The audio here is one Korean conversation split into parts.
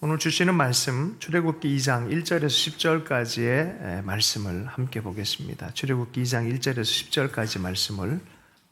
오늘 주시는 말씀 출애굽기 2장 1절에서 10절까지의 말씀을 함께 보겠습니다. 출애굽기 2장 1절에서 10절까지 말씀을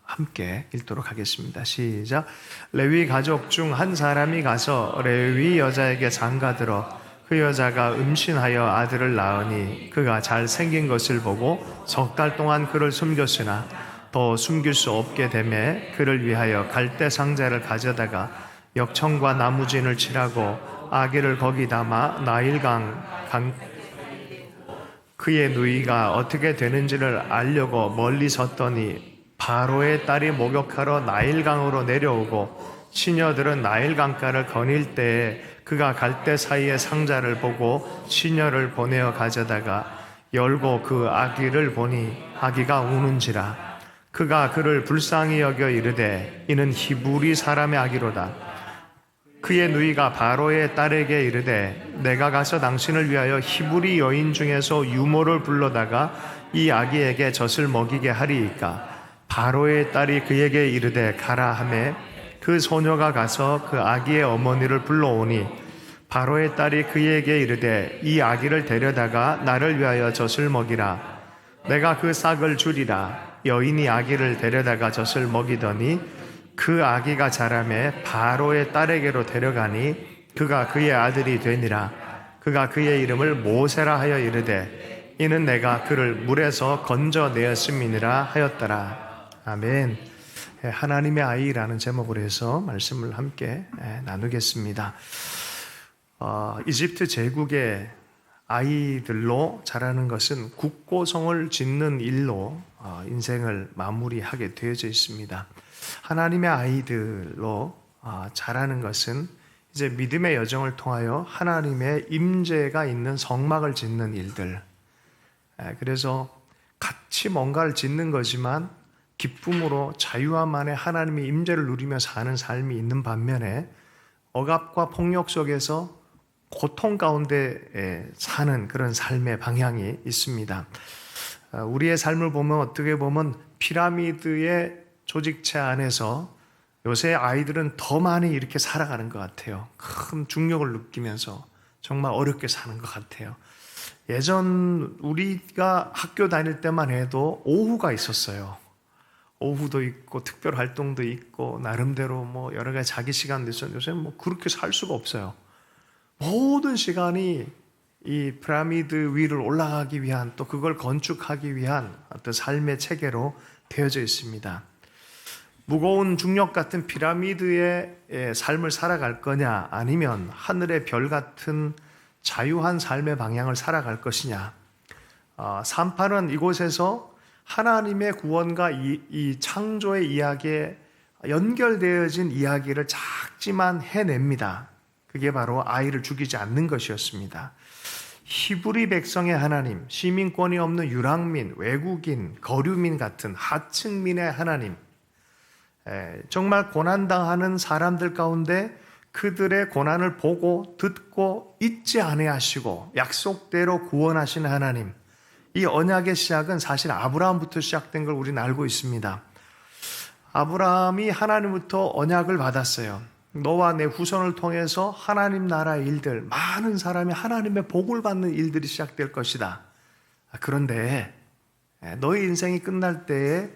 함께 읽도록 하겠습니다. 시작. 레위 가족 중 한 사람이 가서 레위 여자에게 장가들어 그 여자가 음신하여 아들을 낳으니 그가 잘생긴 것을 보고 석 달 동안 그를 숨겼으나 더 숨길 수 없게 되매 그를 위하여 갈대 상자를 가져다가 역청과 나무진을 칠하고 아기를 거기 담아 나일강 그의 누이가 어떻게 되는지를 알려고 멀리 섰더니 바로의 딸이 목욕하러 나일강으로 내려오고 시녀들은 나일강가를 거닐 때에 그가 갈대 사이의 상자를 보고 시녀를 보내어 가져다가 열고 그 아기를 보니 아기가 우는지라. 그가 그를 불쌍히 여겨 이르되 이는 히브리 사람의 아기로다. 그의 누이가 바로의 딸에게 이르되 내가 가서 당신을 위하여 히브리 여인 중에서 유모를 불러다가 이 아기에게 젖을 먹이게 하리이까. 바로의 딸이 그에게 이르되 가라 하매 그 소녀가 가서 그 아기의 어머니를 불러오니 바로의 딸이 그에게 이르되 이 아기를 데려다가 나를 위하여 젖을 먹이라. 내가 그 싹을 주리라. 여인이 아기를 데려다가 젖을 먹이더니 그 아기가 자라매 바로의 딸에게로 데려가니 그가 그의 아들이 되니라. 그가 그의 이름을 모세라 하여 이르되 이는 내가 그를 물에서 건져내었음이니라 하였더라. 아멘. 하나님의 아이라는 제목으로 해서 말씀을 함께 나누겠습니다. 이집트 제국의 아이들로 자라는 것은 국고성을 짓는 일로 인생을 마무리하게 되어져 있습니다. 하나님의 아이들로 자라는 것은 이제 믿음의 여정을 통하여 하나님의 임재가 있는 성막을 짓는 일들. 그래서 같이 뭔가를 짓는 거지만 기쁨으로 자유함 안에 하나님의 임재를 누리며 사는 삶이 있는 반면에 억압과 폭력 속에서 고통 가운데 사는 그런 삶의 방향이 있습니다. 우리의 삶을 보면 어떻게 보면 피라미드의 조직체 안에서 요새 아이들은 더 많이 이렇게 살아가는 것 같아요. 큰 중력을 느끼면서 정말 어렵게 사는 것 같아요. 예전 우리가 학교 다닐 때만 해도 오후가 있었어요. 오후도 있고 특별 활동도 있고 나름대로 뭐 여러 가지 자기 시간도 있었는데 요새는 뭐 그렇게 살 수가 없어요. 모든 시간이 이 피라미드 위를 올라가기 위한 또 그걸 건축하기 위한 어떤 삶의 체계로 되어져 있습니다. 무거운 중력 같은 피라미드의 삶을 살아갈 거냐 아니면 하늘의 별 같은 자유한 삶의 방향을 살아갈 것이냐. 산파는 이곳에서 하나님의 구원과 이 창조의 이야기에 연결되어진 이야기를 작지만 해냅니다. 그게 바로 아이를 죽이지 않는 것이었습니다. 히브리 백성의 하나님, 시민권이 없는 유랑민, 외국인, 거류민 같은 하층민의 하나님, 정말 고난당하는 사람들 가운데 그들의 고난을 보고 듣고 잊지 아니하시고 약속대로 구원하시는 하나님. 이 언약의 시작은 사실 아브라함부터 시작된 걸 우리는 알고 있습니다. 아브라함이 하나님부터 언약을 받았어요. 너와 내 후손을 통해서 하나님 나라의 일들, 많은 사람이 하나님의 복을 받는 일들이 시작될 것이다. 그런데 너희 인생이 끝날 때에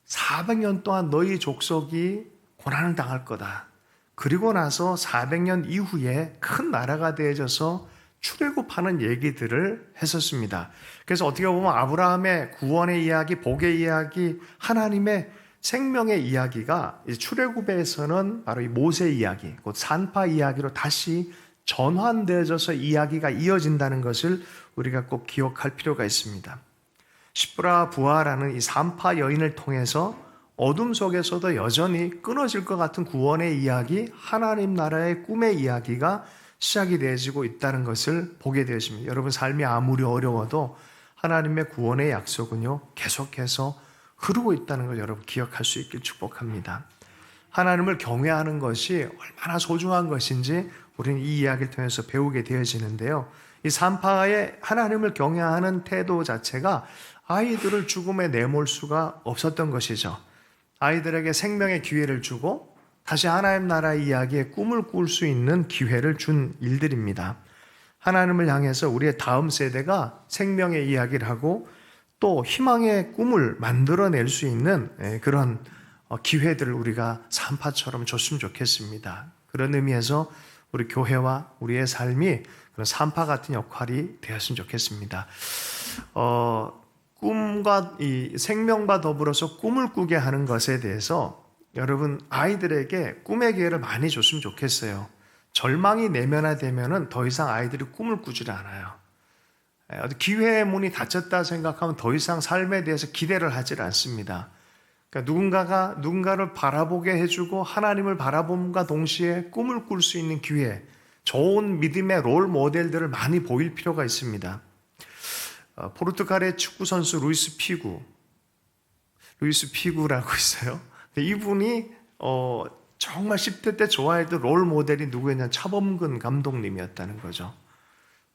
400년 동안 너희 족속이 고난을 당할 거다. 그리고 나서 400년 이후에 큰 나라가 되어져서 출애굽하는 얘기들을 했었습니다. 그래서 어떻게 보면 아브라함의 구원의 이야기, 복의 이야기, 하나님의 생명의 이야기가 출애굽에서는 바로 이 모세 이야기, 곧 산파 이야기로 다시 전환되어져서 이야기가 이어진다는 것을 우리가 꼭 기억할 필요가 있습니다. 시브라 부하라는 이 산파 여인을 통해서 어둠 속에서도 여전히 끊어질 것 같은 구원의 이야기, 하나님 나라의 꿈의 이야기가 시작이 되어지고 있다는 것을 보게 되어집니다. 여러분 삶이 아무리 어려워도 하나님의 구원의 약속은요 계속해서 흐르고 있다는 걸 여러분 기억할 수 있길 축복합니다. 하나님을 경외하는 것이 얼마나 소중한 것인지 우리는 이 이야기를 통해서 배우게 되어지는데요. 이 산파의 하나님을 경외하는 태도 자체가 아이들을 죽음에 내몰 수가 없었던 것이죠. 아이들에게 생명의 기회를 주고 다시 하나님 나라의 이야기에 꿈을 꿀 수 있는 기회를 준 일들입니다. 하나님을 향해서 우리의 다음 세대가 생명의 이야기를 하고 또 희망의 꿈을 만들어낼 수 있는 그런 기회들을 우리가 산파처럼 줬으면 좋겠습니다. 그런 의미에서 우리 교회와 우리의 삶이 그런 산파 같은 역할이 되었으면 좋겠습니다. 꿈과 이 생명과 더불어서 꿈을 꾸게 하는 것에 대해서 여러분 아이들에게 꿈의 기회를 많이 줬으면 좋겠어요. 절망이 내면화되면은 더 이상 아이들이 꿈을 꾸질 않아요. 기회의 문이 닫혔다 생각하면 더 이상 삶에 대해서 기대를 하질 않습니다. 그러니까 누군가를 바라보게 해주고 하나님을 바라봄과 동시에 꿈을 꿀 수 있는 기회, 좋은 믿음의 롤 모델들을 많이 보일 필요가 있습니다. 포르투갈의 축구 선수 루이스 피구라고 있어요. 이분이 정말 10대 때 좋아했던 롤 모델이 누구였냐면 차범근 감독님이었다는 거죠.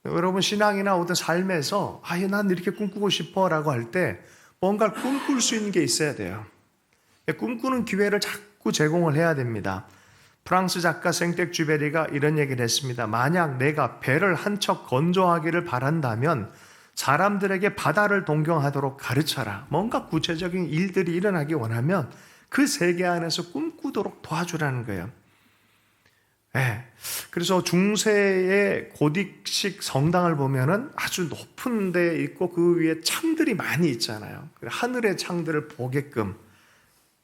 여러분 신앙이나 어떤 삶에서 난 이렇게 꿈꾸고 싶어 라고 할 때 뭔가 꿈꿀 수 있는 게 있어야 돼요. 꿈꾸는 기회를 자꾸 제공을 해야 됩니다. 프랑스 작가 생텍쥐베리가 이런 얘기를 했습니다. 만약 내가 배를 한 척 건조하기를 바란다면 사람들에게 바다를 동경하도록 가르쳐라. 뭔가 구체적인 일들이 일어나기 원하면 그 세계 안에서 꿈꾸도록 도와주라는 거예요. 그래서 중세의 고딕식 성당을 보면은 아주 높은 데 있고 그 위에 창들이 많이 있잖아요. 하늘의 창들을 보게끔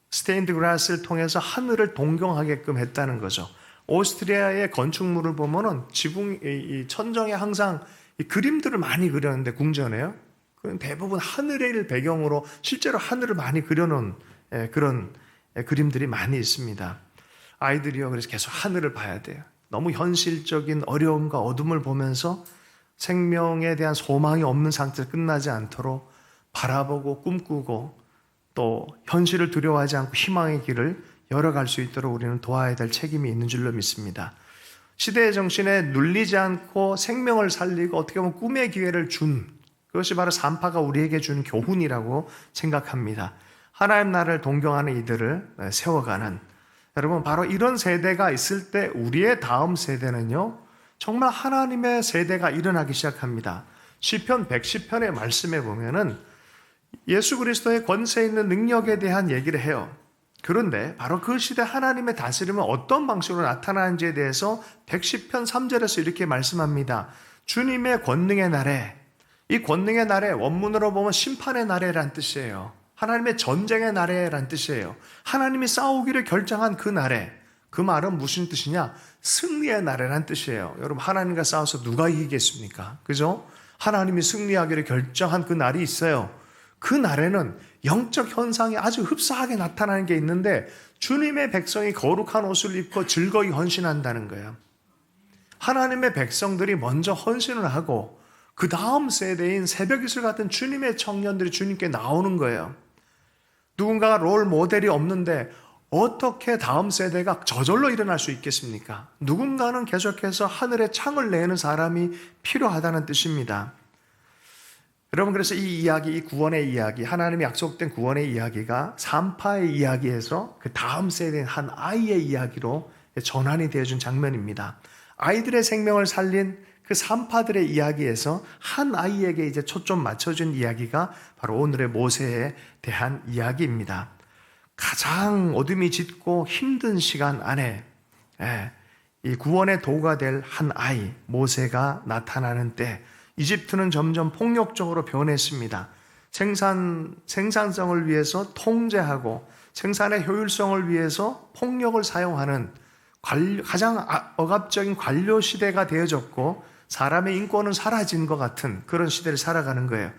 스테인드 글라스를 통해서 하늘을 동경하게끔 했다는 거죠. 오스트리아의 건축물을 보면은 이 천정에 항상 이 그림들을 많이 그렸는데 궁전에요. 그건 대부분 하늘을 배경으로 실제로 하늘을 많이 그려놓은 그런 그림들이 많이 있습니다. 아이들이요, 그래서 계속 하늘을 봐야 돼요. 너무 현실적인 어려움과 어둠을 보면서 생명에 대한 소망이 없는 상태에서 끝나지 않도록 바라보고 꿈꾸고 또 현실을 두려워하지 않고 희망의 길을 열어갈 수 있도록 우리는 도와야 될 책임이 있는 줄로 믿습니다. 시대의 정신에 눌리지 않고 생명을 살리고 어떻게 보면 꿈의 기회를 준 그것이 바로 산파가 우리에게 준 교훈이라고 생각합니다. 하나님 나라를 동경하는 이들을 세워가는 여러분 바로 이런 세대가 있을 때 우리의 다음 세대는요 정말 하나님의 세대가 일어나기 시작합니다. 시편 110편의 말씀에 보면은 예수 그리스도의 권세 있는 능력에 대한 얘기를 해요. 그런데 바로 그 시대 하나님의 다스림은 어떤 방식으로 나타나는지에 대해서 110편 3절에서 이렇게 말씀합니다. 주님의 권능의 날에, 이 권능의 날에 원문으로 보면 심판의 날에란 뜻이에요. 하나님의 전쟁의 날에란 뜻이에요. 하나님이 싸우기를 결정한 그 날에, 그 말은 무슨 뜻이냐? 승리의 날에란 뜻이에요. 여러분 하나님과 싸워서 누가 이기겠습니까? 그죠? 하나님이 승리하기를 결정한 그 날이 있어요. 그 날에는 영적 현상이 아주 흡사하게 나타나는 게 있는데 주님의 백성이 거룩한 옷을 입고 즐거이 헌신한다는 거예요. 하나님의 백성들이 먼저 헌신을 하고 그 다음 세대인 새벽이슬 같은 주님의 청년들이 주님께 나오는 거예요. 누군가가 롤 모델이 없는데 어떻게 다음 세대가 저절로 일어날 수 있겠습니까? 누군가는 계속해서 하늘에 창을 내는 사람이 필요하다는 뜻입니다. 여러분 그래서 이 이야기, 이 구원의 이야기, 하나님이 약속된 구원의 이야기가 산파의 이야기에서 그 다음 세대인 한 아이의 이야기로 전환이 되어준 장면입니다. 아이들의 생명을 살린 그 산파들의 이야기에서 한 아이에게 이제 초점 맞춰준 이야기가 바로 오늘의 모세에 대한 이야기입니다. 가장 어둠이 짙고 힘든 시간 안에 이 구원의 도구가 될 한 아이 모세가 나타나는 때 이집트는 점점 폭력적으로 변했습니다. 생산성을 위해서 통제하고 생산의 효율성을 위해서 폭력을 사용하는 가장 억압적인 관료 시대가 되어졌고 사람의 인권은 사라진 것 같은 그런 시대를 살아가는 거예요.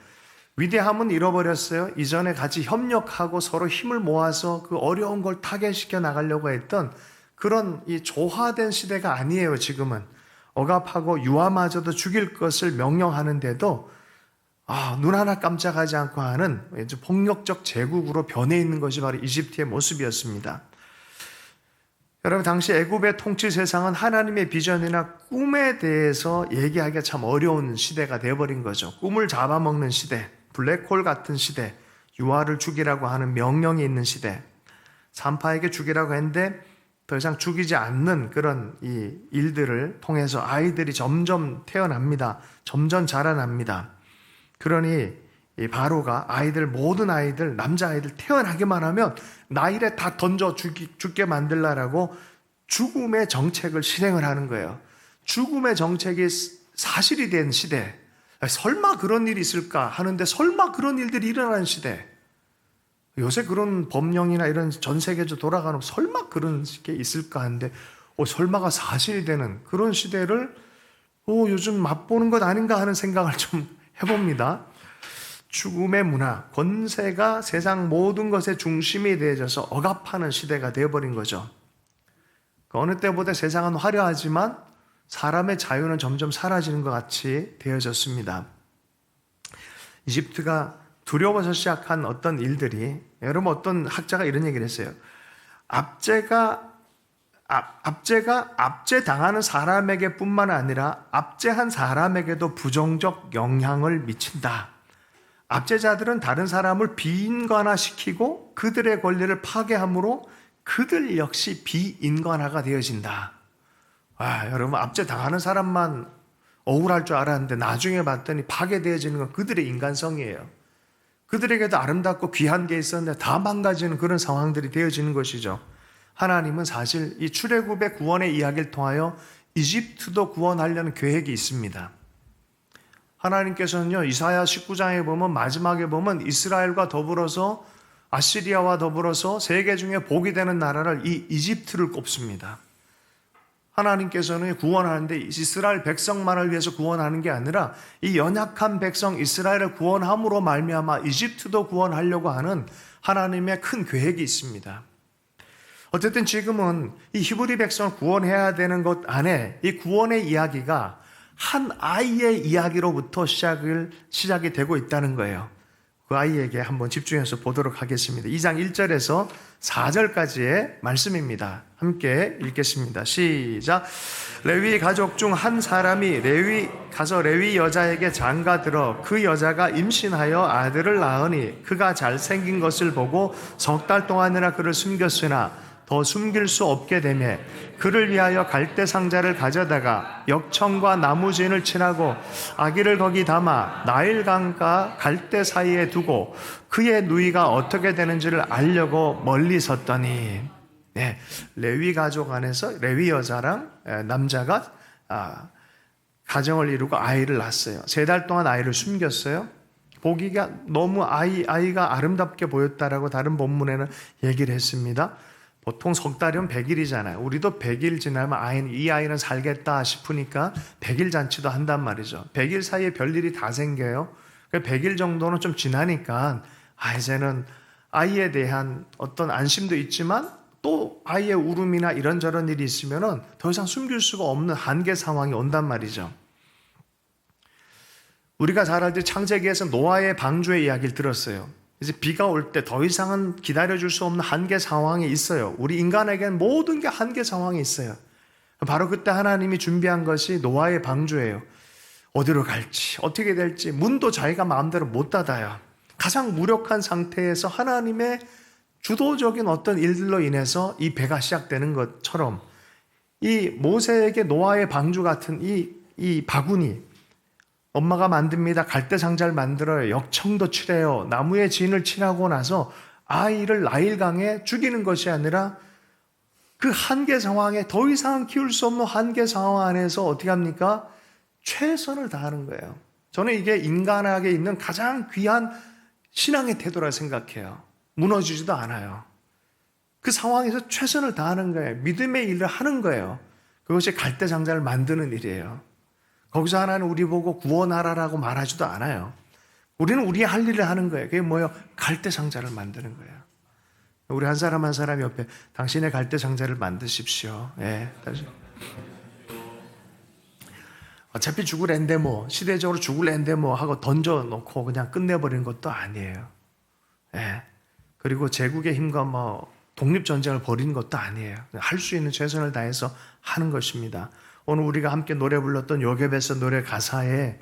위대함은 잃어버렸어요. 이전에 같이 협력하고 서로 힘을 모아서 그 어려운 걸 타개시켜 나가려고 했던 그런 이 조화된 시대가 아니에요. 지금은 억압하고 유아마저도 죽일 것을 명령하는데도 눈 하나 깜짝하지 않고 하는 폭력적 제국으로 변해 있는 것이 바로 이집트의 모습이었습니다. 여러분 당시 애굽의 통치 세상은 하나님의 비전이나 꿈에 대해서 얘기하기가 참 어려운 시대가 되어버린 거죠. 꿈을 잡아먹는 시대, 블랙홀 같은 시대, 유아를 죽이라고 하는 명령이 있는 시대, 산파에게 죽이라고 했는데 더 이상 죽이지 않는 그런 이 일들을 통해서 아이들이 점점 태어납니다. 점점 자라납니다. 그러니 이 바로가 모든 아이들, 남자아이들 태어나기만 하면 나일에 다 던져 죽게 만들라라고 죽음의 정책을 실행을 하는 거예요. 죽음의 정책이 사실이 된 시대. 설마 그런 일이 있을까 하는데 설마 그런 일들이 일어나는 시대. 요새 그런 법령이나 이런 전 세계적으로 돌아가는 설마 그런 게 있을까 하는데 설마가 사실이 되는 그런 시대를 요즘 맛보는 것 아닌가 하는 생각을 좀 해봅니다. 죽음의 문화, 권세가 세상 모든 것의 중심이 되어져서 억압하는 시대가 되어버린 거죠. 어느 때보다 세상은 화려하지만 사람의 자유는 점점 사라지는 것 같이 되어졌습니다. 이집트가 두려워서 시작한 어떤 일들이, 여러분 어떤 학자가 이런 얘기를 했어요. 압제당하는 사람에게 뿐만 아니라 압제한 사람에게도 부정적 영향을 미친다. 압제자들은 다른 사람을 비인간화시키고 그들의 권리를 파괴함으로 그들 역시 비인간화가 되어진다. 여러분 압제당하는 사람만 억울할 줄 알았는데 나중에 봤더니 파괴되어지는 건 그들의 인간성이에요. 그들에게도 아름답고 귀한 게 있었는데 다 망가지는 그런 상황들이 되어지는 것이죠. 하나님은 사실 이 출애굽의 구원의 이야기를 통하여 이집트도 구원하려는 계획이 있습니다. 하나님께서는요, 이사야 19장에 보면 마지막에 보면 이스라엘과 더불어서 아시리아와 더불어서 세계 중에 복이 되는 나라를 이 이집트를 꼽습니다. 하나님께서는 구원하는데 이스라엘 백성만을 위해서 구원하는 게 아니라 이 연약한 백성 이스라엘을 구원함으로 말미암아 이집트도 구원하려고 하는 하나님의 큰 계획이 있습니다. 어쨌든 지금은 이 히브리 백성을 구원해야 되는 것 안에 이 구원의 이야기가 한 아이의 이야기로부터 시작이 되고 있다는 거예요. 그 아이에게 한번 집중해서 보도록 하겠습니다. 2장 1절에서 4절까지의 말씀입니다. 함께 읽겠습니다. 시작. 레위 가족 중 한 사람이 레위 여자에게 장가들어 그 여자가 임신하여 아들을 낳으니 그가 잘생긴 것을 보고 석 달 동안이나 그를 숨겼으나 더 숨길 수 없게 되며 그를 위하여 갈대 상자를 가져다가 역청과 나무진을 칠하고 아기를 거기 담아 나일강과 갈대 사이에 두고 그의 누이가 어떻게 되는지를 알려고 멀리 섰더니 레위 가족 안에서 레위 여자랑 남자가 가정을 이루고 아이를 낳았어요. 3달 동안 아이를 숨겼어요. 보기가 너무 아이가 아름답게 보였다라고 다른 본문에는 얘기를 했습니다. 보통 석 달이면 100일이잖아요. 우리도 100일 지나면 이 아이는 살겠다 싶으니까 100일 잔치도 한단 말이죠. 100일 사이에 별일이 다 생겨요. 100일 정도는 좀 지나니까 이제는 아이에 대한 어떤 안심도 있지만 또 아이의 울음이나 이런저런 일이 있으면 더 이상 숨길 수가 없는 한계 상황이 온단 말이죠. 우리가 잘 알듯이 창세기에서 노아의 방주의 이야기를 들었어요. 이제 비가 올 때 더 이상은 기다려줄 수 없는 한계 상황이 있어요. 우리 인간에게는 모든 게 한계 상황이 있어요. 바로 그때 하나님이 준비한 것이 노아의 방주예요. 어디로 갈지, 어떻게 될지 문도 자기가 마음대로 못 닫아요. 가장 무력한 상태에서 하나님의 주도적인 어떤 일들로 인해서 이 배가 시작되는 것처럼 이 모세에게 노아의 방주 같은 이 바구니, 엄마가 만듭니다. 갈대 상자를 만들어요. 역청도 칠해요. 나무에 진을 칠하고 나서 아이를 나일강에 죽이는 것이 아니라 그 한계 상황에 더 이상 키울 수 없는 한계 상황 안에서 어떻게 합니까? 최선을 다하는 거예요. 저는 이게 인간에게 있는 가장 귀한 신앙의 태도라 생각해요. 무너지지도 않아요. 그 상황에서 최선을 다하는 거예요. 믿음의 일을 하는 거예요. 그것이 갈대 상자를 만드는 일이에요. 거기서 하나는 우리 보고 구원하라라고 말하지도 않아요. 우리는 우리의 할 일을 하는 거예요. 그게 뭐예요? 갈대 상자를 만드는 거예요. 우리 한 사람 한 사람 옆에 당신의 갈대 상자를 만드십시오. 어차피 죽을 앤데 시대적으로 죽을 앤데 하고 던져놓고 그냥 끝내버리는 것도 아니에요. 그리고 제국의 힘과 독립전쟁을 벌이는 것도 아니에요. 할 수 있는 최선을 다해서 하는 것입니다. 오늘 우리가 함께 노래 불렀던 요괴베스 노래 가사에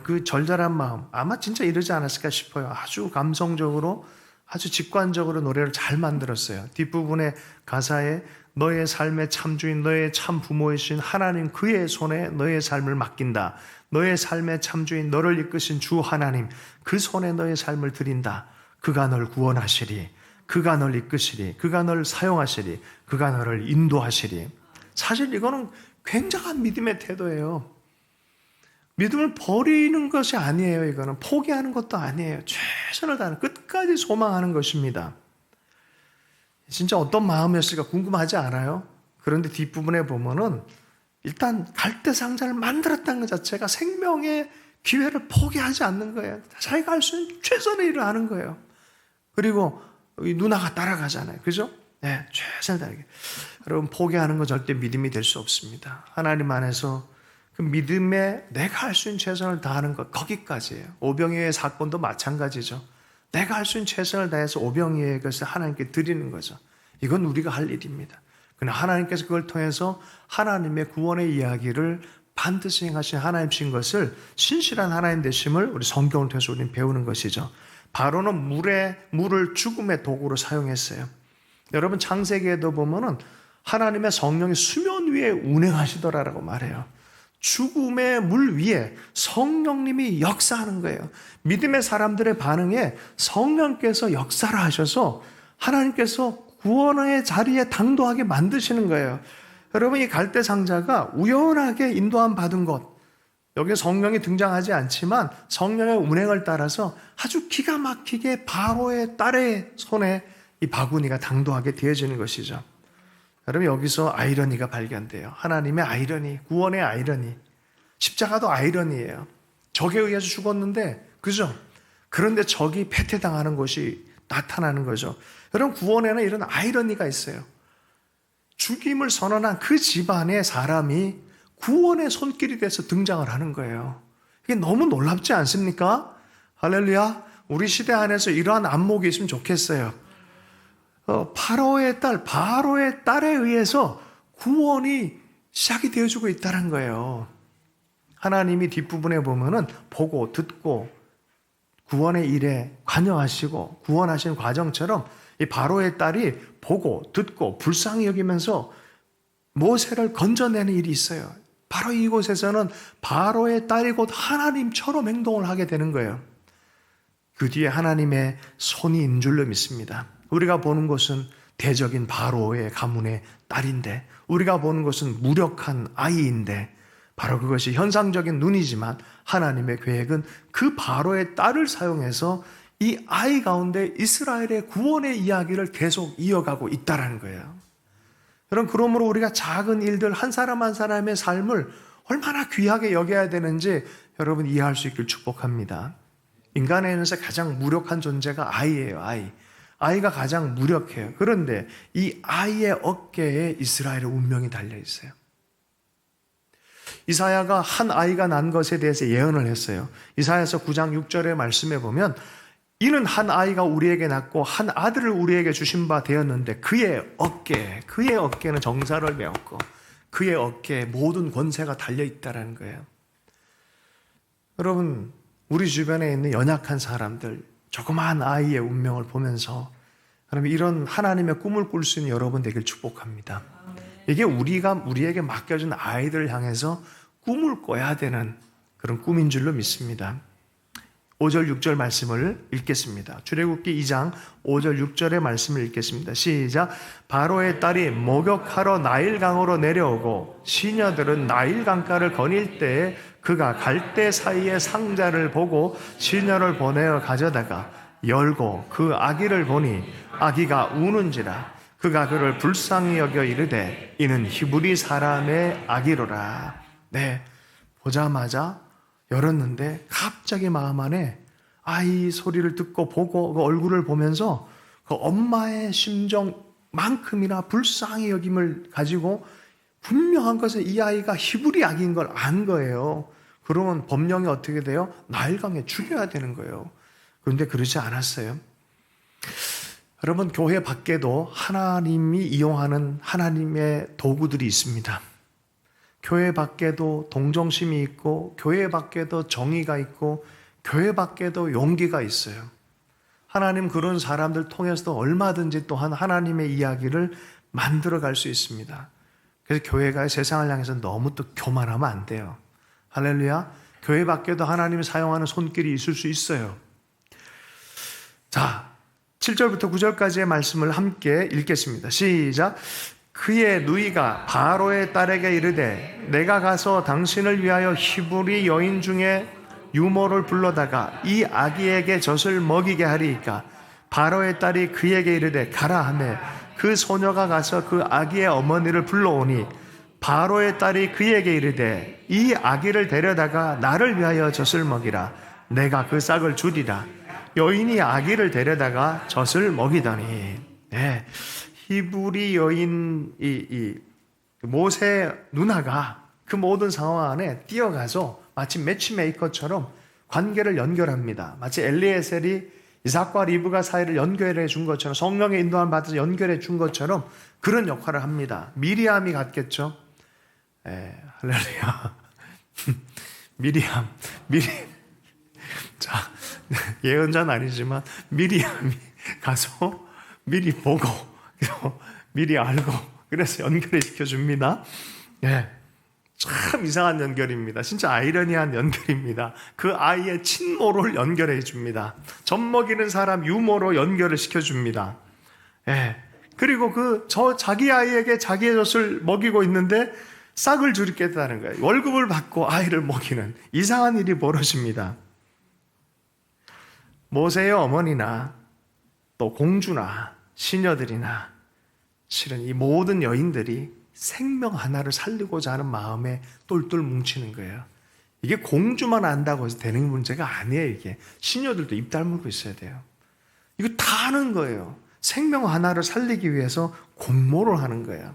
그 절절한 마음 아마 진짜 이러지 않았을까 싶어요. 아주 감성적으로 아주 직관적으로 노래를 잘 만들었어요. 뒷부분의 가사에 너의 삶의 참주인, 너의 참 부모이신 하나님 그의 손에 너의 삶을 맡긴다. 너의 삶의 참주인, 너를 이끄신 주 하나님 그 손에 너의 삶을 드린다. 그가 널 구원하시리. 그가 널 이끄시리. 그가 널 사용하시리. 그가 너를 인도하시리. 사실 이거는 굉장한 믿음의 태도예요. 믿음을 버리는 것이 아니에요. 이거는 포기하는 것도 아니에요. 최선을 다하는, 끝까지 소망하는 것입니다. 진짜 어떤 마음이었을까 궁금하지 않아요? 그런데 뒷부분에 보면은 일단 갈대 상자를 만들었다는 것 자체가 생명의 기회를 포기하지 않는 거예요. 자기가 할 수 있는 최선의 일을 하는 거예요. 그리고 누나가 따라가잖아요. 그죠? 네, 최선을 다하게. 여러분, 포기하는 건 절대 믿음이 될 수 없습니다. 하나님 안에서 그 믿음에 내가 할 수 있는 최선을 다하는 것, 거기까지예요. 오병이어의 사건도 마찬가지죠. 내가 할 수 있는 최선을 다해서 오병이어의 것을 하나님께 드리는 거죠. 이건 우리가 할 일입니다. 그러나 하나님께서 그걸 통해서 하나님의 구원의 이야기를 반드시 행하신 하나님이신 것을, 신실한 하나님 되심을 우리 성경을 통해서 우리는 배우는 것이죠. 바로는 물을 죽음의 도구로 사용했어요. 여러분, 창세기에도 보면은 하나님의 성령이 수면 위에 운행하시더라라고 말해요. 죽음의 물 위에 성령님이 역사하는 거예요. 믿음의 사람들의 반응에 성령께서 역사를 하셔서 하나님께서 구원의 자리에 당도하게 만드시는 거예요. 여러분, 이 갈대 상자가 우연하게 인도함 받은 것, 여기 성령이 등장하지 않지만 성령의 운행을 따라서 아주 기가 막히게 바로의 딸의 손에 이 바구니가 당도하게 되어지는 것이죠. 여러분, 여기서 아이러니가 발견돼요. 하나님의 아이러니, 구원의 아이러니. 십자가도 아이러니예요. 적에 의해서 죽었는데, 그죠? 그런데 적이 패퇴당하는 것이 나타나는 거죠. 여러분, 구원에는 이런 아이러니가 있어요. 죽임을 선언한 그 집안의 사람이 구원의 손길이 돼서 등장을 하는 거예요. 이게 너무 놀랍지 않습니까? 할렐루야. 우리 시대 안에서 이러한 안목이 있으면 좋겠어요. 바로의 딸에 의해서 구원이 시작이 되어주고 있다는 거예요. 하나님이 뒷부분에 보면은 보고 듣고 구원의 일에 관여하시고 구원하시는 과정처럼 이 바로의 딸이 보고 듣고 불쌍히 여기면서 모세를 건져내는 일이 있어요. 바로 이곳에서는 바로의 딸이 곧 하나님처럼 행동을 하게 되는 거예요. 그 뒤에 하나님의 손이 있는 줄로 믿습니다. 우리가 보는 것은 대적인 바로의 가문의 딸인데, 우리가 보는 것은 무력한 아이인데, 바로 그것이 현상적인 눈이지만 하나님의 계획은 그 바로의 딸을 사용해서 이 아이 가운데 이스라엘의 구원의 이야기를 계속 이어가고 있다는 거예요. 여러분, 그러므로 우리가 작은 일들 한 사람 한 사람의 삶을 얼마나 귀하게 여겨야 되는지 여러분 이해할 수 있길 축복합니다. 인간에서 가장 무력한 존재가 아이예요. 아이가 가장 무력해요. 그런데 이 아이의 어깨에 이스라엘의 운명이 달려 있어요. 이사야가 한 아이가 난 것에 대해서 예언을 했어요. 이사야서 9장 6절의 말씀에 보면 이는 한 아이가 우리에게 낳고 한 아들을 우리에게 주신 바 되었는데 그의 어깨는 정사를 메었고 그의 어깨에 모든 권세가 달려 있다는 거예요. 여러분, 우리 주변에 있는 연약한 사람들, 조그마한 아이의 운명을 보면서 그러면 이런 하나님의 꿈을 꿀 수 있는 여러분 되길 축복합니다. 이게 우리에게 맡겨진 아이들을 향해서 꿈을 꿔야 되는 그런 꿈인 줄로 믿습니다. 5절 6절 말씀을 읽겠습니다. 출애굽기 2장 5절 6절의 말씀을 읽겠습니다. 시작. 바로의 딸이 목욕하러 나일강으로 내려오고 시녀들은 나일강가를 거닐 때에 그가 갈대 사이의 상자를 보고 시녀를 보내어 가져다가 열고 그 아기를 보니 아기가 우는지라. 그가 그를 불쌍히 여겨 이르되 이는 히브리 사람의 아기로라. 네, 보자마자 열었는데 갑자기 마음 안에 아이 소리를 듣고 보고 그 얼굴을 보면서 그 엄마의 심정만큼이나 불쌍히 여김을 가지고 분명한 것은 이 아이가 히브리 아기인 걸 안 거예요. 그러면 법령이 어떻게 돼요? 나일강에 죽여야 되는 거예요. 그런데 그러지 않았어요. 여러분, 교회 밖에도 하나님이 이용하는 하나님의 도구들이 있습니다. 교회 밖에도 동정심이 있고 교회 밖에도 정의가 있고 교회 밖에도 용기가 있어요. 하나님 그런 사람들 통해서도 얼마든지 또한 하나님의 이야기를 만들어 갈 수 있습니다. 그래서 교회가 세상을 향해서 너무 또 교만하면 안 돼요. 할렐루야. 교회 밖에도 하나님이 사용하는 손길이 있을 수 있어요. 자, 7절부터 9절까지의 말씀을 함께 읽겠습니다. 시작. 그의 누이가 바로의 딸에게 이르되 내가 가서 당신을 위하여 히브리 여인 중에 유모를 불러다가 이 아기에게 젖을 먹이게 하리이까. 바로의 딸이 그에게 이르되 가라 하매 그 소녀가 가서 그 아기의 어머니를 불러오니 바로의 딸이 그에게 이르되 이 아기를 데려다가 나를 위하여 젖을 먹이라. 내가 그 싹을 주리라. 여인이 아기를 데려다가 젖을 먹이더니 네. 히브리 여인 이 모세 누나가 그 모든 상황 안에 뛰어가서 마치 매치메이커처럼 관계를 연결합니다. 마치 엘리에셀이 이삭과 리브가 사이를 연결해 준 것처럼, 성령의 인도함을 받아서 연결해 준 것처럼 그런 역할을 합니다. 미리암이 같겠죠? 할렐루야. 미리암. 자, 예언자는 아니지만 미리암이 가서 미리 보고 미리 알고 그래서 연결해 시켜줍니다. 참 이상한 연결입니다. 진짜 아이러니한 연결입니다. 그 아이의 친모를 연결해 줍니다. 젖 먹이는 사람 유모로 연결을 시켜줍니다. 그리고 자기 아이에게 자기의 젖을 먹이고 있는데 싹을 줄이겠다는 거예요. 월급을 받고 아이를 먹이는 이상한 일이 벌어집니다. 모세의 어머니나 또 공주나 시녀들이나 실은 이 모든 여인들이 생명 하나를 살리고자 하는 마음에 똘똘 뭉치는 거예요. 이게 공주만 안다고 해서 되는 문제가 아니에요. 이게 시녀들도 입 다물고 있어야 돼요. 이거 다 하는 거예요. 생명 하나를 살리기 위해서 공모를 하는 거예요.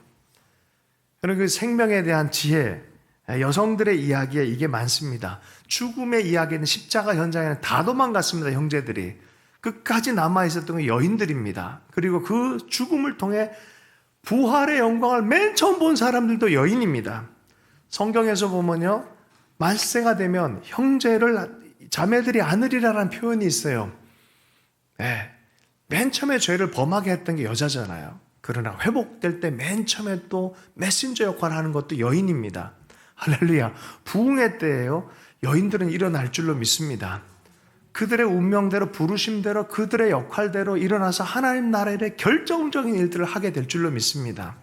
그러니까 그 생명에 대한 지혜, 여성들의 이야기에 이게 많습니다. 죽음의 이야기는 십자가 현장에는 다 도망갔습니다. 형제들이 끝까지 남아있었던 게 여인들입니다. 그리고 그 죽음을 통해 부활의 영광을 맨 처음 본 사람들도 여인입니다. 성경에서 보면요, 말세가 되면 형제를 자매들이 안으리라는 표현이 있어요. 맨 처음에 죄를 범하게 했던 게 여자잖아요. 그러나 회복될 때 맨 처음에 또 메신저 역할을 하는 것도 여인입니다. 할렐루야. 부흥의 때예요. 여인들은 일어날 줄로 믿습니다. 그들의 운명대로, 부르심대로, 그들의 역할대로 일어나서 하나님 나라의 결정적인 일들을 하게 될 줄로 믿습니다.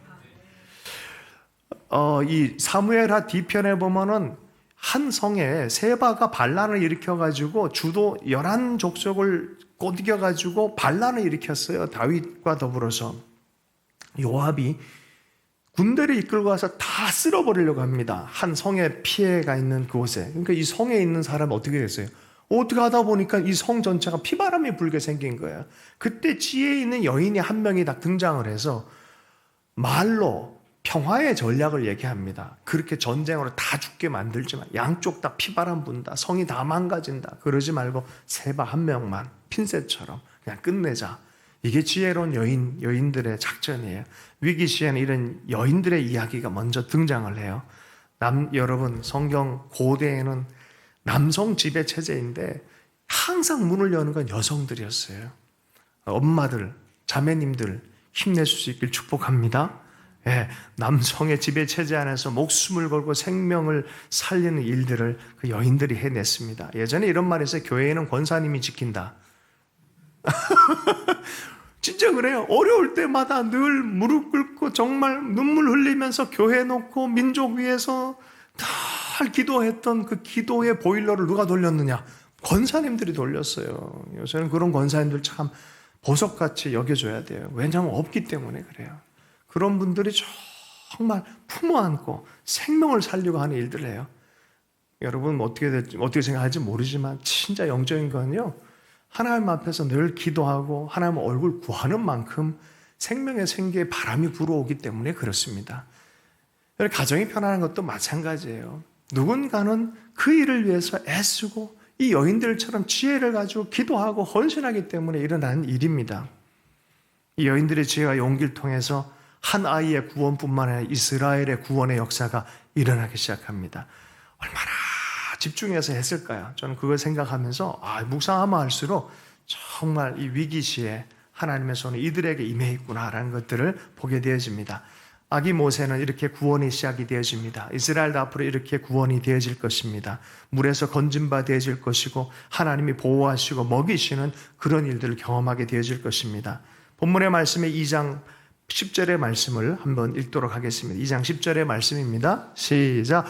이 사무엘하 뒤편에 보면은 한 성에 세바가 반란을 일으켜가지고 주도 11족속을 꼬드겨가지고 반란을 일으켰어요. 다윗과 더불어서. 요압이 군대를 이끌고 와서 다 쓸어버리려고 합니다. 한 성에 피해가 있는 그곳에. 그러니까 이 성에 있는 사람은 어떻게 됐어요? 어떻게 하다 보니까 이 성 전체가 피바람이 불게 생긴 거예요. 그때 지혜 있는 여인이 한 명이 딱 등장을 해서 말로 평화의 전략을 얘기합니다. 그렇게 전쟁으로 다 죽게 만들지 마. 양쪽 다 피바람 분다. 성이 다 망가진다. 그러지 말고 세바 한 명만 핀셋처럼 그냥 끝내자. 이게 지혜로운 여인들의 작전이에요. 위기 시에는 이런 여인들의 이야기가 먼저 등장을 해요. 여러분, 성경 고대에는 남성 지배 체제인데 항상 문을 여는 건 여성들이었어요. 엄마들, 자매님들 힘내실 수 있길 축복합니다. 남성의 지배 체제 안에서 목숨을 걸고 생명을 살리는 일들을 그 여인들이 해냈습니다. 예전에 이런 말이 있어요. 교회에는 권사님이 지킨다. 진짜 그래요. 어려울 때마다 늘 무릎 꿇고 정말 눈물 흘리면서 교회 놓고 민족 위해서 늘 기도했던 그 기도의 보일러를 누가 돌렸느냐? 권사님들이 돌렸어요. 요새는 그런 권사님들 참 보석같이 여겨줘야 돼요. 왜냐하면 없기 때문에 그래요. 그런 분들이 정말 품어안고 생명을 살리고 하는 일들을 해요. 여러분 어떻게 생각할지 모르지만 진짜 영적인 건요, 하나님 앞에서 늘 기도하고 하나님 얼굴 구하는 만큼 생명의 생기에 바람이 불어오기 때문에 그렇습니다. 가정이 편안한 것도 마찬가지예요. 누군가는 그 일을 위해서 애쓰고 이 여인들처럼 지혜를 가지고 기도하고 헌신하기 때문에 일어나는 일입니다. 이 여인들의 지혜와 용기를 통해서 한 아이의 구원뿐만 아니라 이스라엘의 구원의 역사가 일어나기 시작합니다. 얼마나 집중해서 했을까요? 저는 그걸 생각하면서 묵상하면 할수록 정말 이 위기 시에 하나님의 손이 이들에게 임해 있구나라는 것들을 보게 되어집니다. 아기 모세는 이렇게 구원이 시작이 되어집니다. 이스라엘도 앞으로 이렇게 구원이 되어질 것입니다. 물에서 건진 바 되어질 것이고 하나님이 보호하시고 먹이시는 그런 일들을 경험하게 되어질 것입니다. 본문의 말씀의 2장 10절의 말씀을 한번 읽도록 하겠습니다. 2장 10절의 말씀입니다. 시작.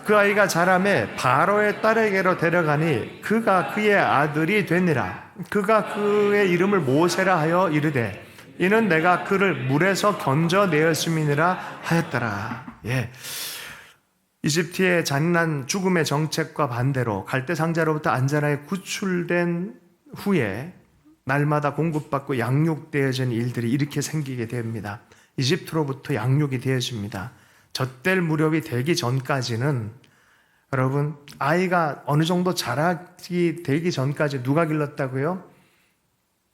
그 아이가 자라매 바로의 딸에게로 데려가니 그가 그의 아들이 되니라. 그가 그의 이름을 모세라 하여 이르되 이는 내가 그를 물에서 건져내었음이니라 하였더라. 예. 이집트의 잔인한 죽음의 정책과 반대로 갈대 상자로부터 안전하게 구출된 후에 날마다 공급받고 양육되어진 일들이 이렇게 생기게 됩니다. 이집트로부터 양육이 되어집니다. 젖될 무렵이 되기 전까지는 여러분 아이가 어느 정도 자라기 되기 전까지 누가 길렀다고요?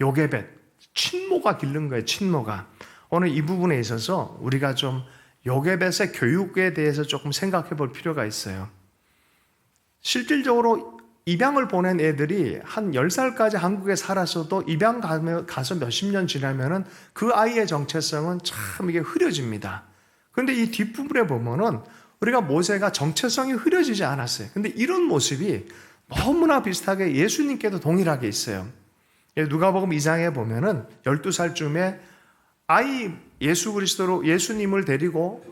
요게벳, 친모가 기른 거예요. 친모가. 오늘 이 부분에 있어서 우리가 좀 요게벳의 교육에 대해서 조금 생각해 볼 필요가 있어요. 실질적으로 입양을 보낸 애들이 한 10살까지 한국에 살았어도 입양 가서 몇십 년 지나면은 그 아이의 정체성은 참 이게 흐려집니다. 그런데 이 뒷부분에 보면은 우리가 모세가 정체성이 흐려지지 않았어요. 근데 이런 모습이 너무나 비슷하게 예수님께도 동일하게 있어요. 누가복음 2장에 보면은 12살쯤에 아이 예수 그리스도로 예수님을 데리고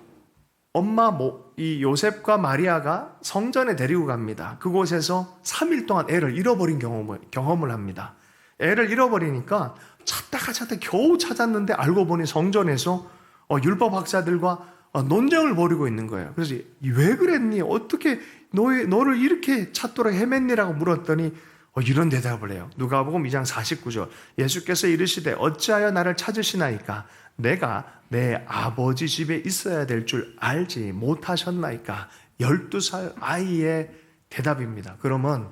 엄마 이 요셉과 마리아가 성전에 데리고 갑니다. 그곳에서 3일 동안 애를 잃어버린 경험을 합니다. 애를 잃어버리니까 찾다가 겨우 찾았는데 알고 보니 성전에서 율법 학자들과 논쟁을 벌이고 있는 거예요. 그래서 왜 그랬니? 어떻게 너를 이렇게 찾도록 헤맸니라고 물었더니 이런 대답을 해요. 누가복음 2장 49절. 예수께서 이르시되 어찌하여 나를 찾으시나이까? 내가 내 아버지 집에 있어야 될 줄 알지 못하셨나이까? 12살 아이의 대답입니다. 그러면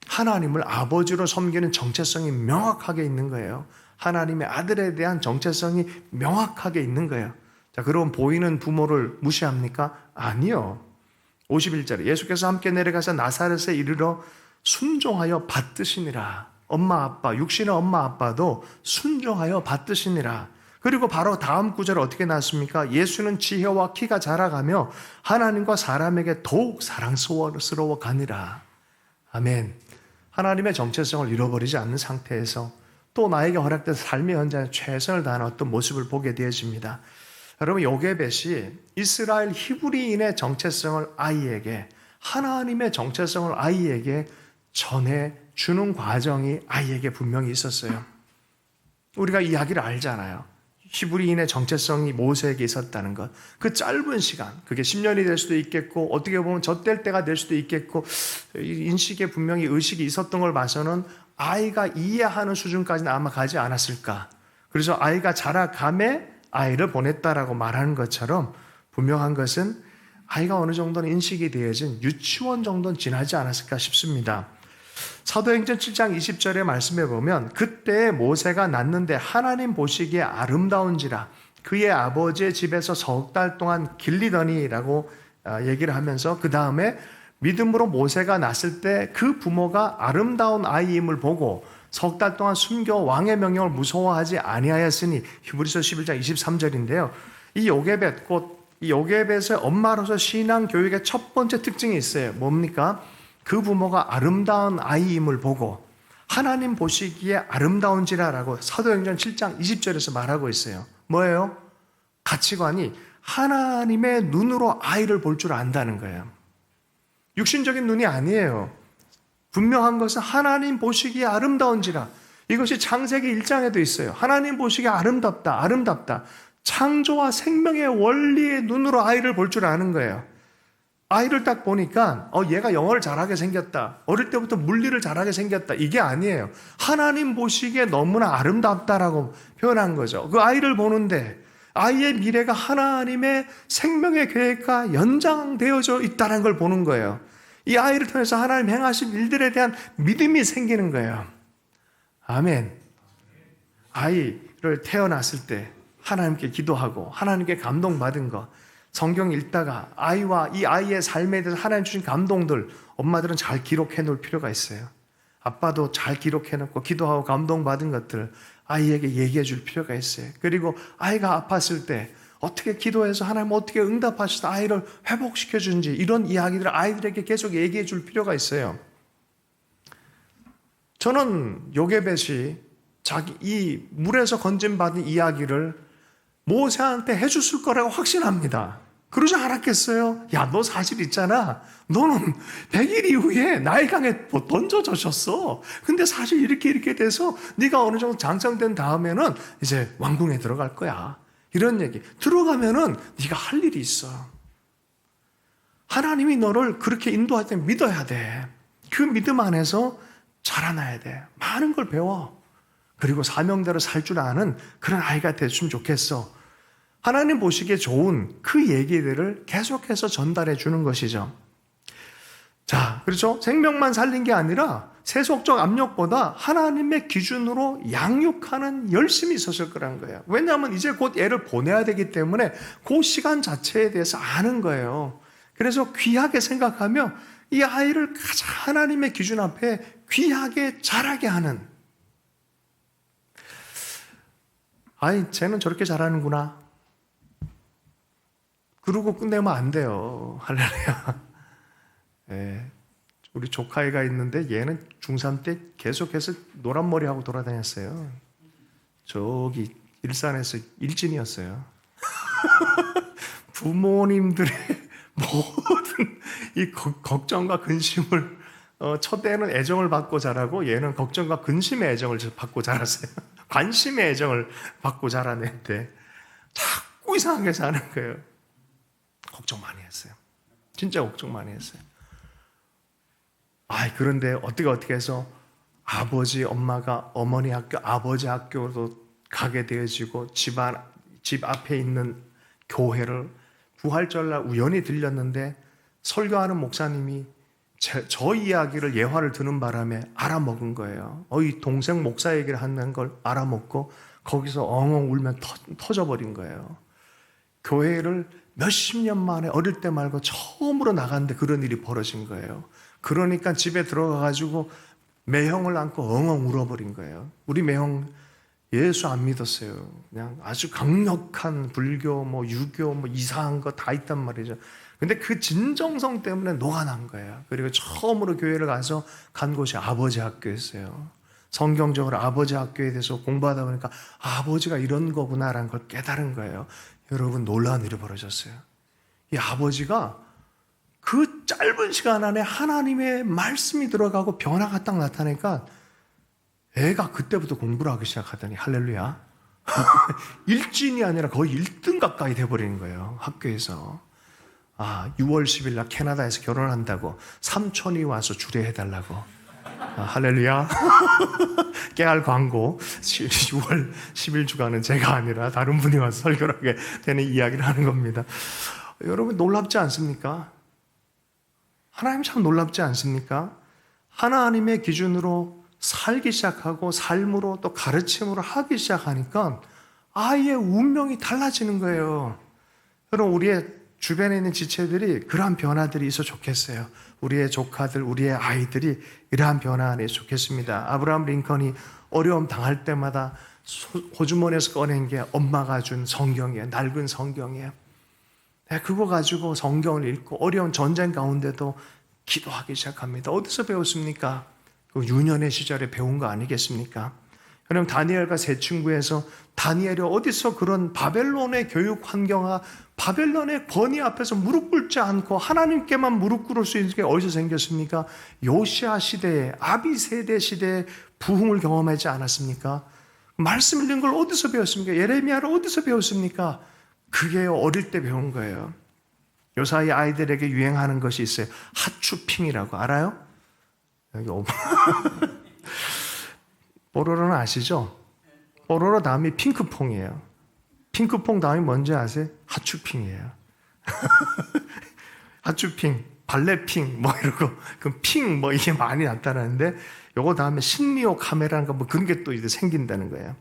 하나님을 아버지로 섬기는 정체성이 명확하게 있는 거예요. 하나님의 아들에 대한 정체성이 명확하게 있는 거예요. 자, 그럼 보이는 부모를 무시합니까? 아니요. 51절에 예수께서 함께 내려가서 나사렛에 이르러 순종하여 받드시니라. 엄마 아빠, 육신의 엄마 아빠도 순종하여 받드시니라. 그리고 바로 다음 구절에 어떻게 나왔습니까? 예수는 지혜와 키가 자라가며 하나님과 사람에게 더욱 사랑스러워 가니라. 아멘. 하나님의 정체성을 잃어버리지 않는 상태에서 또 나에게 허락된 삶의 현장에 최선을 다하는 어떤 모습을 보게 되어집니다. 여러분, 요게벳이 이스라엘 히브리인의 정체성을 아이에게, 하나님의 정체성을 아이에게 전해주는 과정이 아이에게 분명히 있었어요. 우리가 이야기를 알잖아요. 히브리인의 정체성이 모세에게 있었다는 것. 그 짧은 시간, 그게 10년이 될 수도 있겠고 어떻게 보면 젖될 때가 될 수도 있겠고 인식에 분명히 의식이 있었던 걸 봐서는 아이가 이해하는 수준까지는 아마 가지 않았을까. 그래서 아이가 자라감에 아이를 보냈다라고 말하는 것처럼 분명한 것은 아이가 어느 정도는 인식이 되어진 유치원 정도는 지나지 않았을까 싶습니다. 사도행전 7장 20절의 말씀에 보면 그때 모세가 낳는데 하나님 보시기에 아름다운지라 그의 아버지의 집에서 석 달 동안 길리더니라고 얘기를 하면서 그 다음에 믿음으로 모세가 낳았을 때 그 부모가 아름다운 아이임을 보고 석 달 동안 숨겨 왕의 명령을 무서워하지 아니하였으니 히브리서 11장 23절인데요. 이 요게벳 곧 이 요게벳의 엄마로서 신앙 교육의 첫 번째 특징이 있어요. 뭡니까? 그 부모가 아름다운 아이임을 보고 하나님 보시기에 아름다운지라라고 사도행전 7장 20절에서 말하고 있어요. 뭐예요? 가치관이 하나님의 눈으로 아이를 볼 줄 안다는 거예요. 육신적인 눈이 아니에요. 분명한 것은 하나님 보시기에 아름다운지라. 이것이 창세기 1장에도 있어요. 하나님 보시기에 아름답다, 아름답다. 창조와 생명의 원리의 눈으로 아이를 볼 줄 아는 거예요. 아이를 딱 보니까 얘가 영어를 잘하게 생겼다. 어릴 때부터 물리를 잘하게 생겼다. 이게 아니에요. 하나님 보시기에 너무나 아름답다라고 표현한 거죠. 그 아이를 보는데 아이의 미래가 하나님의 생명의 계획과 연장되어져 있다는 걸 보는 거예요. 이 아이를 통해서 하나님 행하신 일들에 대한 믿음이 생기는 거예요. 아멘. 아이를 태어났을 때 하나님께 기도하고 하나님께 감동받은 것, 성경 읽다가 아이와 이 아이의 삶에 대해서 하나님 주신 감동들 엄마들은 잘 기록해 놓을 필요가 있어요. 아빠도 잘 기록해놓고 기도하고 감동받은 것들 아이에게 얘기해 줄 필요가 있어요. 그리고 아이가 아팠을 때 어떻게 기도해서 하나님 어떻게 응답하셔서 아이를 회복시켜 주는지 이런 이야기들을 아이들에게 계속 얘기해 줄 필요가 있어요. 저는 요게벳이 자기 이 물에서 건짐받은 이야기를 모세한테 해줬을 거라고 확신합니다. 그러지 않았겠어요? 야, 너 사실 있잖아. 너는 100일 이후에 나일 강에 던져졌었어. 근데 사실 이렇게 돼서 네가 어느 정도 장성된 다음에는 이제 왕궁에 들어갈 거야. 이런 얘기. 들어가면은 네가 할 일이 있어. 하나님이 너를 그렇게 인도할 때 믿어야 돼. 그 믿음 안에서 자라나야 돼. 많은 걸 배워. 그리고 사명대로 살 줄 아는 그런 아이가 됐으면 좋겠어. 하나님 보시기에 좋은 그 얘기들을 계속해서 전달해 주는 것이죠. 자, 그렇죠? 생명만 살린 게 아니라 세속적 압력보다 하나님의 기준으로 양육하는 열심이 있었을 거라는 거예요. 왜냐하면 이제 곧 애를 보내야 되기 때문에 그 시간 자체에 대해서 아는 거예요. 그래서 귀하게 생각하며 이 아이를 가장 하나님의 기준 앞에 귀하게 자라게 하는, 아이, 쟤는 저렇게 자라는구나. 그러고 끝내면 안 돼요. 할렐루야. 예, 우리 조카애가 있는데 얘는 중3 때 계속해서 노란 머리하고 돌아다녔어요. 저기 일산에서 일진이었어요. 부모님들의 모든 이 걱정과 근심을 첫 애는 애정을 받고 자라고 얘는 걱정과 근심의 애정을 받고 자랐어요. 관심의 애정을 받고 자란 애인데 자꾸 이상하게 사는 거예요. 걱정 많이 했어요. 진짜 걱정 많이 했어요. 그런데 어떻게 해서 아버지, 엄마가 어머니 학교, 아버지 학교로 가게 되어지고 집 앞에 있는 교회를 부활절날 우연히 들렸는데 설교하는 목사님이 저 이야기를 예화를 듣는 바람에 알아먹은 거예요. 이 동생 목사 얘기를 하는 걸 알아먹고 거기서 엉엉 울면 터져버린 거예요. 교회를 몇십 년 만에 어릴 때 말고 처음으로 나갔는데 그런 일이 벌어진 거예요. 그러니까 집에 들어가가지고 매형을 안고 엉엉 울어버린 거예요. 우리 매형 예수 안 믿었어요. 그냥 아주 강력한 불교, 유교, 이상한 거 다 있단 말이죠. 근데 그 진정성 때문에 녹아난 거예요. 그리고 처음으로 교회를 가서 간 곳이 아버지 학교였어요. 성경적으로 아버지 학교에 대해서 공부하다 보니까 아버지가 이런 거구나라는 걸 깨달은 거예요. 여러분, 놀라운 일이 벌어졌어요. 이 아버지가 그 짧은 시간 안에 하나님의 말씀이 들어가고 변화가 딱 나타나니까 애가 그때부터 공부를 하기 시작하더니 할렐루야. 일진이 아니라 거의 1등 가까이 돼버리는 거예요. 학교에서. 6월 10일 날 캐나다에서 결혼한다고 삼촌이 와서 주례해달라고. 할렐루야. 깨알 광고. 6월 10일 주간은 제가 아니라 다른 분이 와서 설교를 하게 되는 이야기를 하는 겁니다. 여러분, 놀랍지 않습니까? 하나님 참 놀랍지 않습니까? 하나님의 기준으로 살기 시작하고 삶으로 또 가르침으로 하기 시작하니까 아이의 운명이 달라지는 거예요. 여러분, 우리의 주변에 있는 지체들이 그러한 변화들이 있어 좋겠어요. 우리의 조카들, 우리의 아이들이 이러한 변화 안에 좋겠습니다. 아브라함 링컨이 어려움 당할 때마다 호주머니에서 꺼낸 게 엄마가 준 성경이에요. 낡은 성경이에요. 그거 가지고 성경을 읽고 어려운 전쟁 가운데도 기도하기 시작합니다. 어디서 배웠습니까? 그 유년의 시절에 배운 거 아니겠습니까? 여러분, 다니엘과 세 친구에서 다니엘이 어디서 그런 바벨론의 교육 환경과 바벨론의 권위 앞에서 무릎 꿇지 않고 하나님께만 무릎 꿇을 수 있는 게 어디서 생겼습니까? 요시아 시대에, 아비 세대 시대에 부흥을 경험하지 않았습니까? 말씀 읽는 걸 어디서 배웠습니까? 예레미야를 어디서 배웠습니까? 그게 어릴 때 배운 거예요. 요사이 아이들에게 유행하는 것이 있어요. 하추핑이라고 알아요? 여기 뽀로로는 아시죠? 뽀로로 다음이 핑크퐁이에요. 핑크퐁 다음이 뭔지 아세요? 하추핑이에요. 하추핑, 발레핑, 이러고, 핑, 이게 많이 나타나는데, 요거 다음에 신미호 카메라인가 그런 게 또 이제 생긴다는 거예요.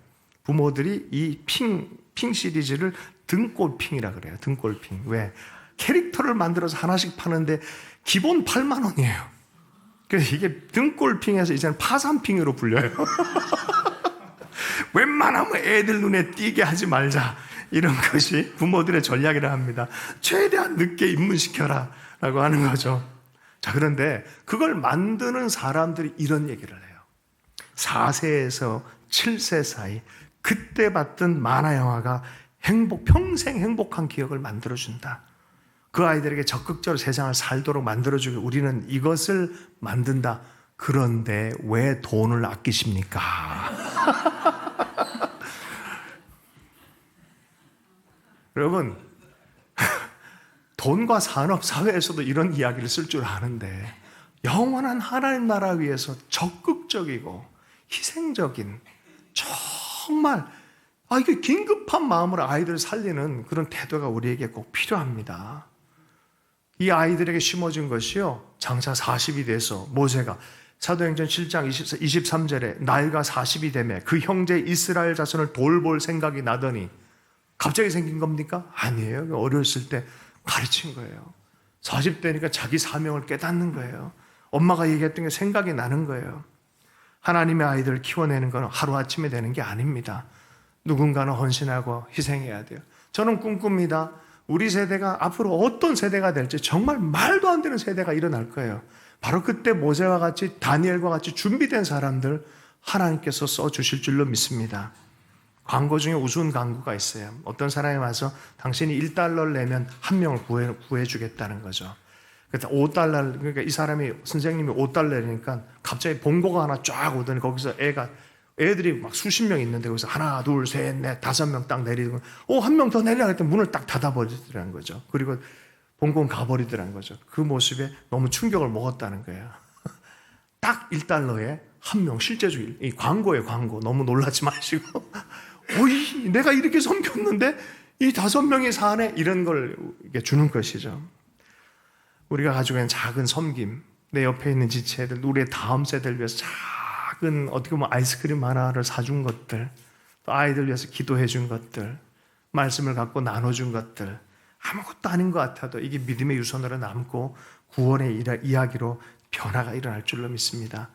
부모들이 이 핑 시리즈를 등골핑이라 그래요. 등골핑. 왜? 캐릭터를 만들어서 하나씩 파는데 기본 8만 원이에요. 그래서 이게 등골핑에서 이제는 파산핑으로 불려요. 웬만하면 애들 눈에 띄게 하지 말자. 이런 것이 부모들의 전략이라 합니다. 최대한 늦게 입문시켜라 라고 하는 거죠. 자, 그런데 그걸 만드는 사람들이 이런 얘기를 해요. 4세에서 7세 사이 그때 봤던 만화 영화가 평생 행복한 기억을 만들어준다. 그 아이들에게 적극적으로 세상을 살도록 만들어주고 우리는 이것을 만든다. 그런데 왜 돈을 아끼십니까? 여러분, 돈과 산업, 사회에서도 이런 이야기를 쓸 줄 아는데 영원한 하나님 나라 위해서 적극적이고 희생적인 정말 이게 긴급한 마음으로 아이들을 살리는 그런 태도가 우리에게 꼭 필요합니다. 이 아이들에게 심어진 것이요, 장차 40이 돼서 모세가 사도행전 7장 23절에 나이가 40이 되매 그 형제 이스라엘 자손을 돌볼 생각이 나더니 갑자기 생긴 겁니까? 아니에요. 어렸을 때 가르친 거예요. 40대니까 자기 사명을 깨닫는 거예요. 엄마가 얘기했던 게 생각이 나는 거예요. 하나님의 아이들을 키워내는 건 하루아침에 되는 게 아닙니다. 누군가는 헌신하고 희생해야 돼요. 저는 꿈꿉니다. 우리 세대가 앞으로 어떤 세대가 될지 정말 말도 안 되는 세대가 일어날 거예요. 바로 그때 모세와 같이 다니엘과 같이 준비된 사람들 하나님께서 써주실 줄로 믿습니다. 광고 중에 우스운 광고가 있어요. 어떤 사람이 와서 당신이 1달러를 내면 한 명을 구해주겠다는 거죠. 그래서 5달러, 그러니까 이 사람이, 선생님이 5달러니까 갑자기 봉고가 하나 쫙 오더니 거기서 애들이 막 수십 명 있는데 거기서 하나, 둘, 셋, 넷, 5명 딱 내리고, 한 명 더 내려고 했더니 문을 딱 닫아버리더라는 거죠. 그리고 봉고는 가버리더라는 거죠. 그 모습에 너무 충격을 먹었다는 거예요. 딱 1달러에 한 명, 실제적으로, 이 광고예요, 광고. 너무 놀라지 마시고. 어이, 내가 이렇게 섬겼는데 이 5명이 사네? 이런 걸 주는 것이죠. 우리가 가지고 있는 작은 섬김, 내 옆에 있는 지체들, 우리의 다음 세대를 위해서 작은 어떻게 보면 아이스크림 하나를 사준 것들, 또 아이들 위해서 기도해 준 것들, 말씀을 갖고 나눠준 것들, 아무것도 아닌 것 같아도 이게 믿음의 유선으로 남고 구원의 이야기로 변화가 일어날 줄로 믿습니다.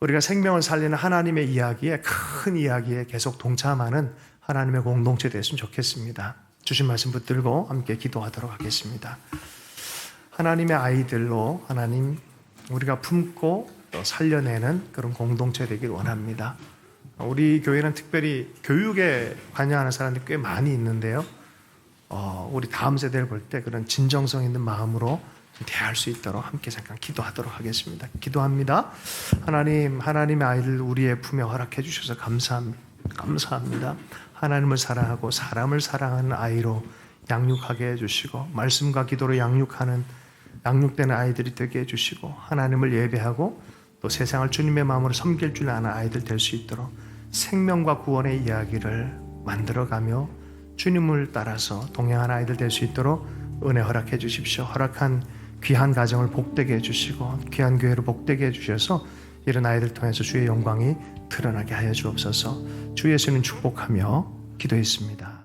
우리가 생명을 살리는 하나님의 이야기에, 큰 이야기에 계속 동참하는 하나님의 공동체 됐으면 좋겠습니다. 주신 말씀 붙들고 함께 기도하도록 하겠습니다. 하나님의 아이들로 하나님 우리가 품고 또 살려내는 그런 공동체 되길 원합니다. 우리 교회는 특별히 교육에 관여하는 사람들이 꽤 많이 있는데요. 우리 다음 세대를 볼 때 그런 진정성 있는 마음으로 대할 수 있도록 함께 잠깐 기도하도록 하겠습니다. 기도합니다. 하나님, 하나님의 아이들 우리의 품에 허락해 주셔서 감사합니다. 하나님을 사랑하고 사람을 사랑하는 아이로 양육하게 해주시고 말씀과 기도로 양육되는 아이들이 되게 해주시고 하나님을 예배하고 또 세상을 주님의 마음으로 섬길 줄 아는 아이들 될 수 있도록 생명과 구원의 이야기를 만들어가며 주님을 따라서 동행하는 아이들 될 수 있도록 은혜 허락해 주십시오. 허락한 귀한 가정을 복되게 해주시고 귀한 교회를 복되게 해주셔서 이런 아이들 통해서 주의 영광이 드러나게 하여 주옵소서. 주 예수님 축복하며 기도했습니다.